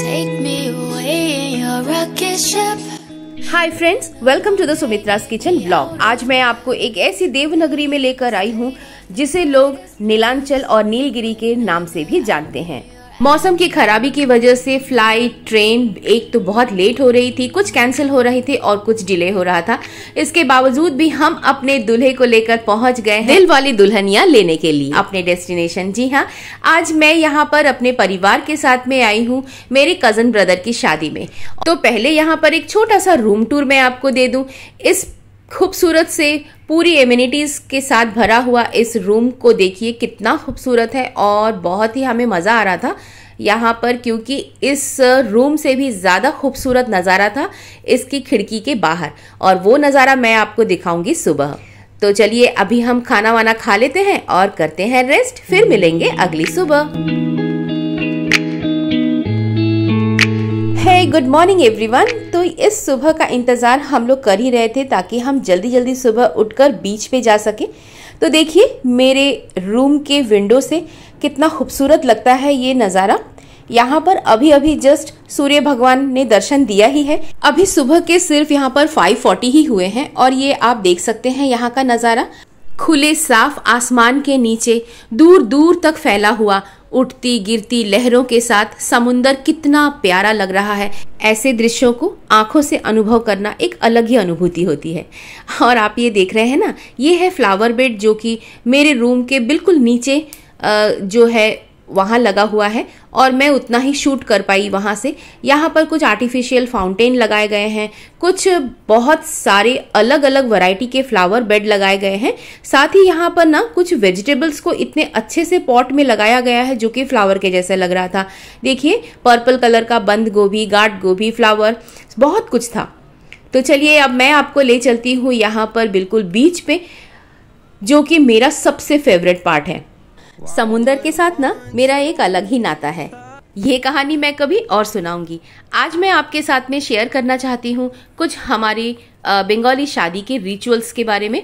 Take me away in your rocket ship. Hi friends, welcome to the Sumitra's kitchen blog. आज मैं आपको एक ऐसी देवनगरी में लेकर आई हूँ जिसे लोग नीलांचल और नीलगिरी के नाम से भी जानते हैं। मौसम की खराबी की वजह से फ्लाइट, ट्रेन एक तो बहुत लेट हो रही थी, कुछ कैंसिल हो रही थी और कुछ डिले हो रहा था। इसके बावजूद भी हम अपने दूल्हे को लेकर पहुंच गए हैं दिल वाली दुल्हनिया लेने के लिए अपने डेस्टिनेशन। जी हाँ, आज मैं यहाँ पर अपने परिवार के साथ में आई हूँ मेरे कजन ब्रदर की शादी में। तो पहले यहाँ पर एक छोटा सा रूम टूर मैं आपको दे दूं। इस खूबसूरत से पूरी एमिनिटीज के साथ भरा हुआ इस रूम को देखिए, कितना खूबसूरत है और बहुत ही हमें मज़ा आ रहा था यहाँ पर, क्योंकि इस रूम से भी ज़्यादा खूबसूरत नज़ारा था इसकी खिड़की के बाहर, और वो नज़ारा मैं आपको दिखाऊंगी सुबह। तो चलिए अभी हम खाना वाना खा लेते हैं और करते हैं रेस्ट, फिर मिलेंगे अगली सुबह। हे गुड मॉर्निंग एवरीवन। तो इस सुबह का इंतज़ार हम लोग कर ही रहे थे ताकि हम जल्दी जल्दी सुबह उठकर बीच पे जा सके। तो देखिए मेरे रूम के विंडो से कितना खूबसूरत लगता है ये नज़ारा। यहाँ पर अभी अभी जस्ट सूर्य भगवान ने दर्शन दिया ही है। अभी सुबह के सिर्फ यहाँ पर 5:40 ही हुए हैं और ये आप देख सकते हैं यहाँ का नज़ारा। खुले साफ आसमान के नीचे दूर दूर तक फैला हुआ उठती गिरती लहरों के साथ समुंदर कितना प्यारा लग रहा है। ऐसे दृश्यों को आंखों से अनुभव करना एक अलग ही अनुभूति होती है। और आप ये देख रहे हैं ना, ये है फ्लावर बेड जो कि मेरे रूम के बिल्कुल नीचे जो है वहाँ लगा हुआ है, और मैं उतना ही शूट कर पाई वहाँ से। यहाँ पर कुछ आर्टिफिशियल फाउंटेन लगाए गए हैं, कुछ बहुत सारे अलग अलग वैरायटी के फ्लावर बेड लगाए गए हैं। साथ ही यहाँ पर ना कुछ वेजिटेबल्स को इतने अच्छे से पॉट में लगाया गया है जो कि फ्लावर के जैसे लग रहा था। देखिए पर्पल कलर का बंद गोभी, गाढ़ गोभी, फ्लावर, बहुत कुछ था। तो चलिए अब मैं आपको ले चलती हूँ यहाँ पर बिल्कुल बीच पे, जो कि मेरा सबसे फेवरेट पार्ट है। समुंदर के साथ ना मेरा एक अलग ही नाता है। ये कहानी मैं कभी और सुनाऊंगी। आज मैं आपके साथ में शेयर करना चाहती हूँ कुछ हमारी बंगाली शादी के रिचुअल्स के बारे में।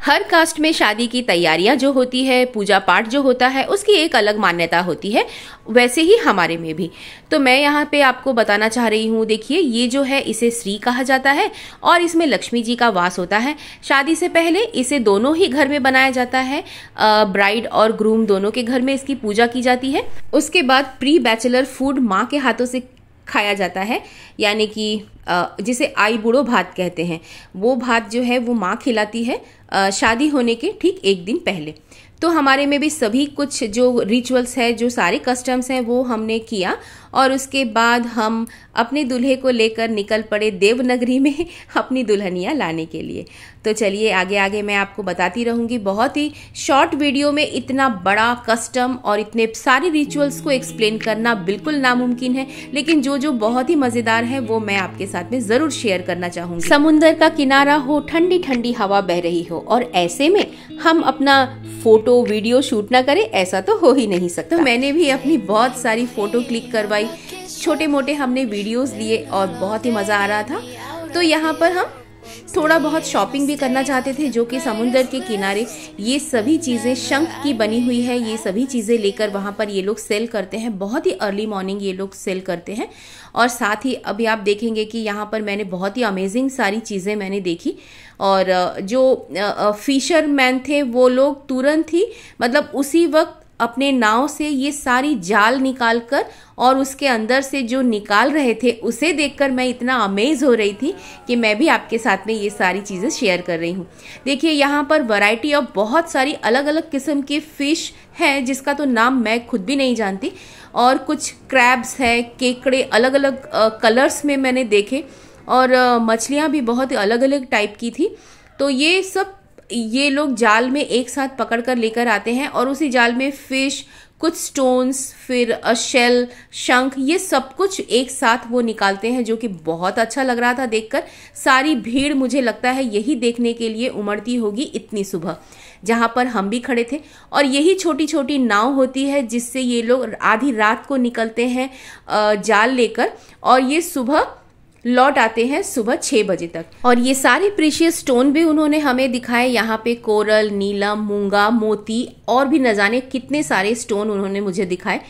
हर कास्ट में शादी की तैयारियां जो होती है, पूजा पाठ जो होता है, उसकी एक अलग मान्यता होती है, वैसे ही हमारे में भी। तो मैं यहाँ पे आपको बताना चाह रही हूँ। देखिए ये जो है इसे श्री कहा जाता है और इसमें लक्ष्मी जी का वास होता है। शादी से पहले इसे दोनों ही घर में बनाया जाता है, ब्राइड और ग्रूम दोनों के घर में इसकी पूजा की जाती है। उसके बाद प्री बैचलर फूड माँ के हाथों से खाया जाता है, यानी कि जिसे आई बूढ़ो भात कहते हैं। वो भात जो है वो माँ खिलाती है शादी होने के ठीक एक दिन पहले। तो हमारे में भी सभी कुछ जो रिचुअल्स है, जो सारे कस्टम्स हैं, वो हमने किया और उसके बाद हम अपने दूल्हे को लेकर निकल पड़े देवनगरी में अपनी दुल्हनिया लाने के लिए। तो चलिए आगे आगे मैं आपको बताती रहूँगी। बहुत ही शॉर्ट वीडियो में इतना बड़ा कस्टम और इतने सारे रिचुअल्स को एक्सप्लेन करना बिल्कुल नामुमकिन है, लेकिन जो जो बहुत ही मज़ेदार है वो मैं आपके साथ में ज़रूर शेयर करना चाहूँगी। समुंदर का किनारा हो, ठंडी ठंडी हवा बह रही हो, और ऐसे में हम अपना फोटो वीडियो शूट ना करें, ऐसा तो हो ही नहीं सकता। तो मैंने भी अपनी बहुत सारी फोटो क्लिक करवाई, छोटे मोटे हमने वीडियोस लिए और बहुत ही मज़ा आ रहा था। तो यहाँ पर हम थोड़ा बहुत शॉपिंग भी करना चाहते थे, जो कि समुंदर के किनारे ये सभी चीज़ें शंख की बनी हुई है, ये सभी चीज़ें लेकर वहाँ पर ये लोग सेल करते हैं। बहुत ही अर्ली मॉर्निंग ये लोग सेल करते हैं। और साथ ही अभी आप देखेंगे कि यहाँ पर मैंने बहुत ही अमेजिंग सारी चीज़ें मैंने देखी, और जो फिशरमैन थे वो लोग तुरंत ही, मतलब उसी वक्त अपने नाव से ये सारी जाल निकाल कर और उसके अंदर से जो निकाल रहे थे उसे देखकर मैं इतना अमेज हो रही थी कि मैं भी आपके साथ में ये सारी चीज़ें शेयर कर रही हूँ। देखिए यहाँ पर वैरायटी ऑफ बहुत सारी अलग अलग किस्म की फ़िश है जिसका तो नाम मैं खुद भी नहीं जानती, और कुछ क्रैब्स है, केकड़े अलग अलग कलर्स में मैंने देखे, और मछलियाँ भी बहुत अलग अलग टाइप की थी। तो ये सब ये लोग जाल में एक साथ पकड़ कर लेकर आते हैं, और उसी जाल में फिश, कुछ स्टोन्स, फिर शेल, शंख, ये सब कुछ एक साथ वो निकालते हैं, जो कि बहुत अच्छा लग रहा था देखकर। सारी भीड़ मुझे लगता है यही देखने के लिए उमड़ती होगी इतनी सुबह, जहाँ पर हम भी खड़े थे। और यही छोटी छोटी नाव होती है जिससे ये लोग आधी रात को निकलते हैं जाल लेकर, और ये सुबह लौट आते हैं सुबह 6 बजे तक। और ये सारे प्रीशियस स्टोन भी उन्होंने हमें दिखाए। यहाँ पे कोरल, नीलम, मूंगा, मोती और भी न जाने कितने सारे स्टोन उन्होंने मुझे दिखाए।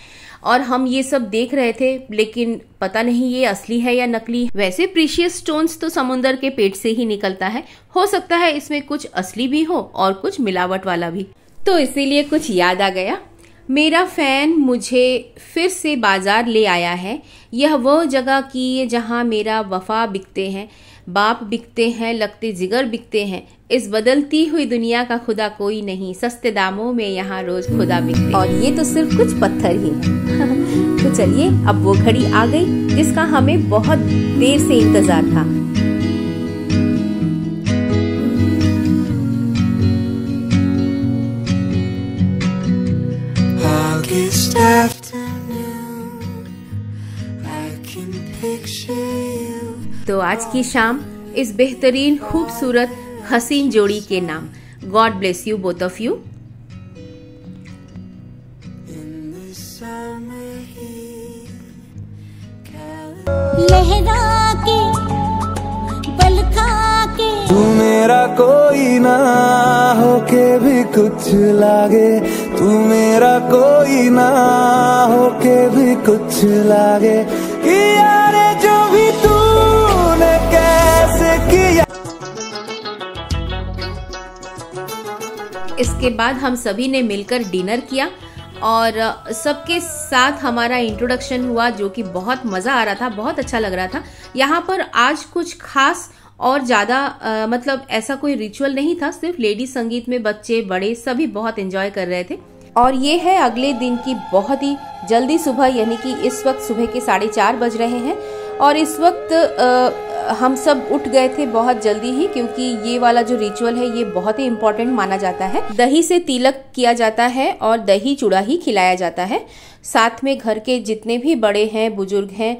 और हम ये सब देख रहे थे, लेकिन पता नहीं ये असली है या नकली। वैसे प्रीशियस स्टोन्स तो समुंदर के पेट से ही निकलता है, हो सकता है इसमें कुछ असली भी हो और कुछ मिलावट वाला भी। तो इसीलिए कुछ याद आ गया। मेरा फैन मुझे फिर से बाजार ले आया है। यह वो जगह की जहां मेरा वफा बिकते हैं, बाप बिकते हैं, लगते जिगर बिकते हैं। इस बदलती हुई दुनिया का खुदा कोई नहीं, सस्ते दामों में यहाँ रोज खुदा बिकते। और ये तो सिर्फ कुछ पत्थर ही है। तो चलिए, अब वो घड़ी आ गई जिसका हमें बहुत देर से इंतजार था। तो आज की शाम इस बेहतरीन खूबसूरत हसीन जोड़ी के नाम। God bless you both of you. लहरा के पल खा के तू मेरा कोई ना होके भी कुछ लागे, तू मेरा कोई ना होके भी कुछ लागे कि यारे जो भी तूने कैसे किया। इसके बाद हम सभी ने मिलकर डिनर किया और सबके साथ हमारा इंट्रोडक्शन हुआ, जो कि बहुत मजा आ रहा था, बहुत अच्छा लग रहा था। यहाँ पर आज कुछ खास और ज्यादा मतलब ऐसा कोई रिचुअल नहीं था, सिर्फ लेडी संगीत में बच्चे बड़े सभी बहुत एंजॉय कर रहे थे। और ये है अगले दिन की बहुत ही जल्दी सुबह, यानी कि इस वक्त सुबह के 4:30 बज रहे हैं और इस वक्त हम सब उठ गए थे बहुत जल्दी ही, क्योंकि ये वाला जो रिचुअल है ये बहुत ही इम्पोर्टेंट माना जाता है। दही से तिलक किया जाता है और दही चूड़ा ही खिलाया जाता है। साथ में घर के जितने भी बड़े हैं, बुजुर्ग हैं,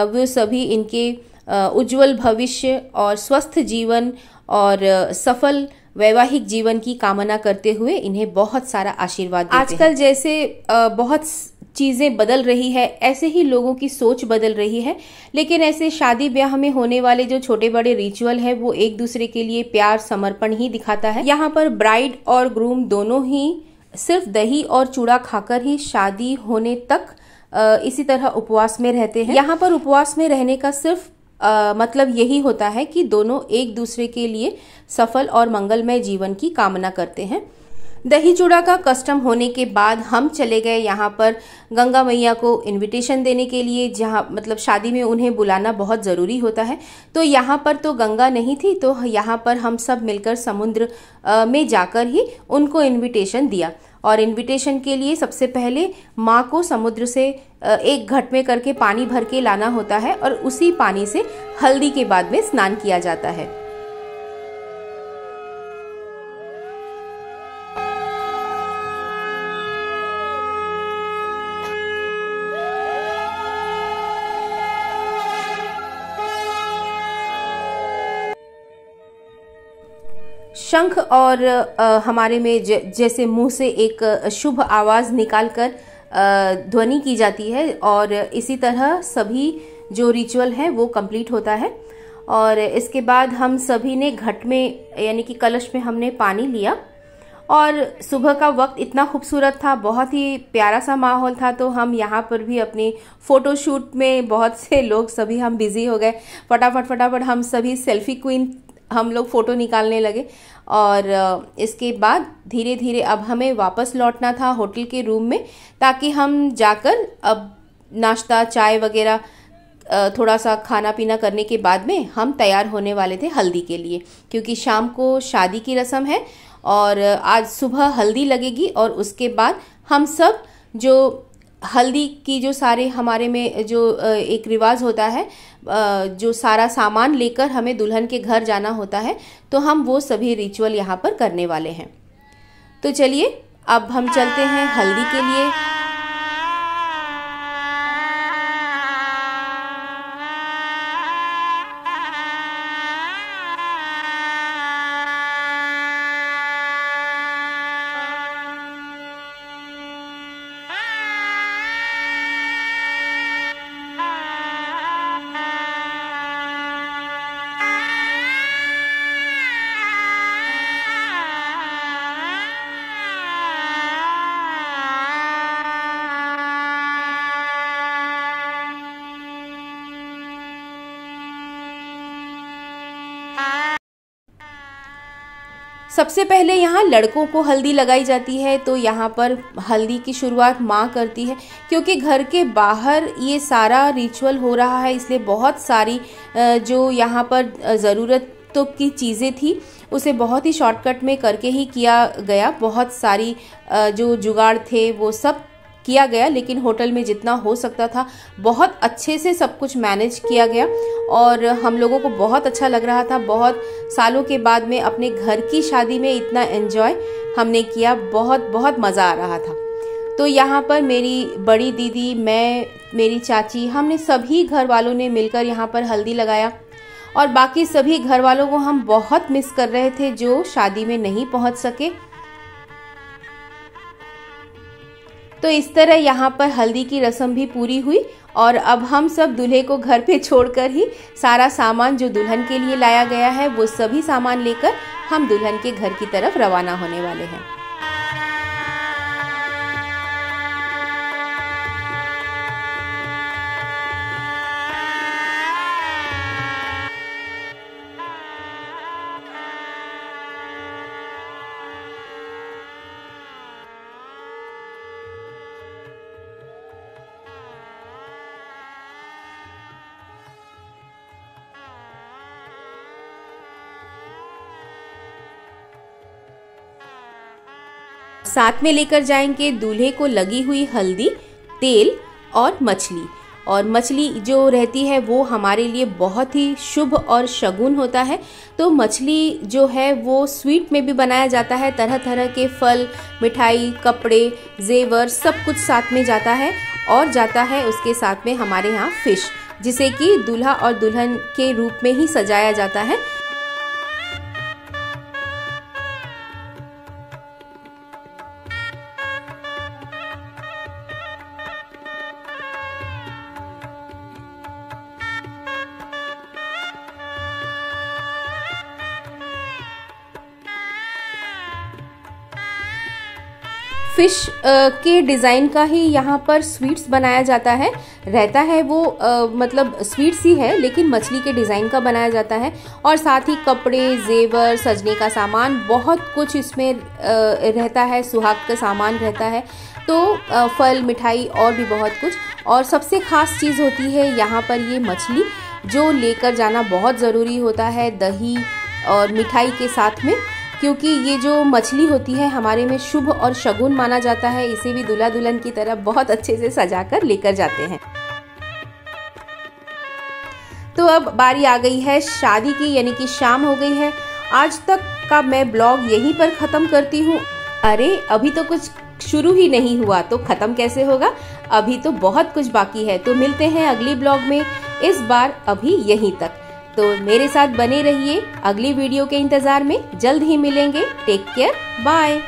वो सभी इनके उज्जवल भविष्य और स्वस्थ जीवन और सफल वैवाहिक जीवन की कामना करते हुए इन्हें बहुत सारा आशीर्वाद देते हैं। आजकल जैसे बहुत चीजें बदल रही है, ऐसे ही लोगों की सोच बदल रही है, लेकिन ऐसे शादी ब्याह में होने वाले जो छोटे बड़े रिचुअल है वो एक दूसरे के लिए प्यार समर्पण ही दिखाता है। यहाँ पर ब्राइड और ग्रूम दोनों ही सिर्फ दही और चूड़ा खाकर ही शादी होने तक इसी तरह उपवास में रहते हैं। यहाँ पर उपवास में रहने का सिर्फ मतलब यही होता है कि दोनों एक दूसरे के लिए सफल और मंगलमय जीवन की कामना करते हैं। दही चूड़ा का कस्टम होने के बाद हम चले गए यहाँ पर गंगा मैया को इनविटेशन देने के लिए, जहाँ मतलब शादी में उन्हें बुलाना बहुत ज़रूरी होता है। तो यहाँ पर तो गंगा नहीं थी, तो यहाँ पर हम सब मिलकर समुद्र में जाकर ही उनको इनविटेशन दिया। और इनविटेशन के लिए सबसे पहले माँ को समुद्र से एक घट में करके पानी भर के लाना होता है और उसी पानी से हल्दी के बाद में स्नान किया जाता है। शंख और हमारे में जैसे मुंह से एक शुभ आवाज निकालकर ध्वनि की जाती है और इसी तरह सभी जो रिचुअल है वो कंप्लीट होता है। और इसके बाद हम सभी ने घट में यानी कि कलश में हमने पानी लिया और सुबह का वक्त इतना खूबसूरत था, बहुत ही प्यारा सा माहौल था। तो हम यहाँ पर भी अपने फोटोशूट में बहुत से लोग सभी हम बिजी हो गए। फटाफट हम सभी सेल्फी क्वीन हम लोग फोटो निकालने लगे। और इसके बाद धीरे धीरे अब हमें वापस लौटना था होटल के रूम में, ताकि हम जाकर अब नाश्ता चाय वगैरह थोड़ा सा खाना पीना करने के बाद में हम तैयार होने वाले थे हल्दी के लिए, क्योंकि शाम को शादी की रस्म है और आज सुबह हल्दी लगेगी। और उसके बाद हम सब जो हल्दी की जो सारे हमारे में जो एक रिवाज होता है, जो सारा सामान लेकर हमें दुल्हन के घर जाना होता है, तो हम वो सभी रिचुअल यहाँ पर करने वाले हैं। तो चलिए अब हम चलते हैं हल्दी के लिए। सबसे पहले यहाँ लड़कों को हल्दी लगाई जाती है, तो यहाँ पर हल्दी की शुरुआत माँ करती है, क्योंकि घर के बाहर ये सारा रिचुअल हो रहा है, इसलिए बहुत सारी जो यहाँ पर ज़रूरतों की चीज़ें थी उसे बहुत ही शॉर्टकट में करके ही किया गया। बहुत सारी जो जुगाड़ थे वो सब किया गया, लेकिन होटल में जितना हो सकता था बहुत अच्छे से सब कुछ मैनेज किया गया और हम लोगों को बहुत अच्छा लग रहा था। बहुत सालों के बाद में अपने घर की शादी में इतना एंजॉय हमने किया, बहुत बहुत मज़ा आ रहा था। तो यहाँ पर मेरी बड़ी दीदी, मैं, मेरी चाची, हमने सभी घर वालों ने मिलकर यहाँ पर हल्दी लगाया और बाकी सभी घर वालों को हम बहुत मिस कर रहे थे जो शादी में नहीं पहुँच सके। तो इस तरह यहाँ पर हल्दी की रस्म भी पूरी हुई और अब हम सब दूल्हे को घर पे छोड़कर ही सारा सामान जो दुल्हन के लिए लाया गया है वो सभी सामान लेकर हम दुल्हन के घर की तरफ रवाना होने वाले हैं। साथ में लेकर जाएंगे दूल्हे को लगी हुई हल्दी, तेल और मछली। और मछली जो रहती है वो हमारे लिए बहुत ही शुभ और शगुन होता है। तो मछली जो है वो स्वीट में भी बनाया जाता है, तरह तरह के फल, मिठाई, कपड़े, जेवर सब कुछ साथ में जाता है। और जाता है उसके साथ में हमारे यहाँ फिश, जिसे कि दूल्हा और दुल्हन के रूप में ही सजाया जाता है। फिश के डिज़ाइन का ही यहाँ पर स्वीट्स बनाया जाता है। रहता है वो मतलब स्वीट्स ही है, लेकिन मछली के डिज़ाइन का बनाया जाता है। और साथ ही कपड़े, जेवर, सजने का सामान, बहुत कुछ इसमें रहता है। सुहाग का सामान रहता है, तो फल, मिठाई और भी बहुत कुछ। और सबसे ख़ास चीज़ होती है यहाँ पर ये मछली, जो लेकर जाना बहुत ज़रूरी होता है दही और मिठाई के साथ में, क्योंकि ये जो मछली होती है हमारे में शुभ और शगुन माना जाता है। इसे भी दूल्हा दुल्हन की तरह बहुत अच्छे से सजाकर लेकर जाते हैं। तो अब बारी आ गई है शादी की, यानी कि शाम हो गई है। आज तक का मैं ब्लॉग यहीं पर ख़त्म करती हूँ। अरे अभी तो कुछ शुरू ही नहीं हुआ तो ख़त्म कैसे होगा, अभी तो बहुत कुछ बाकी है। तो मिलते हैं अगली ब्लॉग में, इस बार अभी यहीं तक। तो मेरे साथ बने रहिए अगली वीडियो के इंतज़ार में, जल्द ही मिलेंगे। Take care, bye.